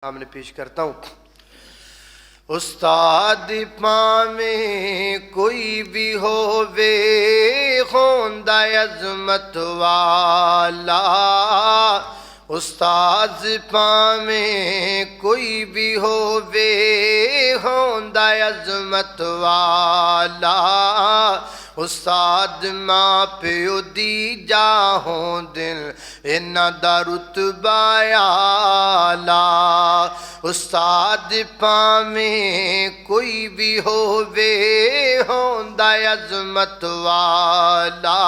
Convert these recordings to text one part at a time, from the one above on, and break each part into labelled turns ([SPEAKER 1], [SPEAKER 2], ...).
[SPEAKER 1] سامنے پیش کرتا ہوں۔ استاد پاویں کوئی بھی ہووے ہوندا عظمت والا، استاد پاویں کوئی بھی ہووے ہوندا عظمت والا، استاد ماں پیو دی جاہوں دل انہاں دا رتبہ اعلیٰ، استاد پاویں کوئی بھی ہووے ہوندا عظمت والا،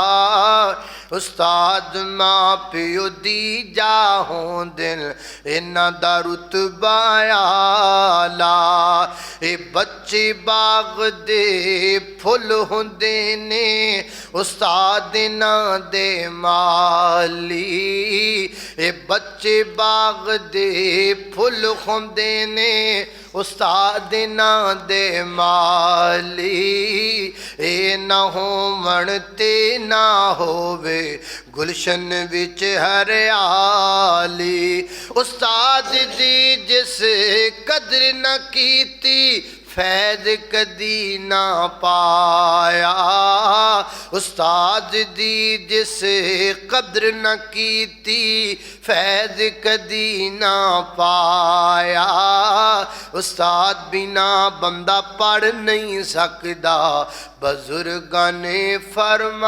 [SPEAKER 1] استاد ماں پیو دی جاہوں دل انہاں دا رتبہ اعلیٰ، اے بچے باغ دے پھل ہوندے نے استاد نہ دے مالی، اے بچے باغ دے پھل ہوندے نے استاد نہ دے مالی، اے نہ ہون تے نہ ہووے گلشن وچ ہریالی، استاد دی جس قدر نہ کیتی فیض کدی نہ پایا، استاد دی جس قدر نہ کیتی فیض کدی نہ پایا، استاد بنا بندہ پڑھ نہیں سکدا بزرگاں نے فرمایا۔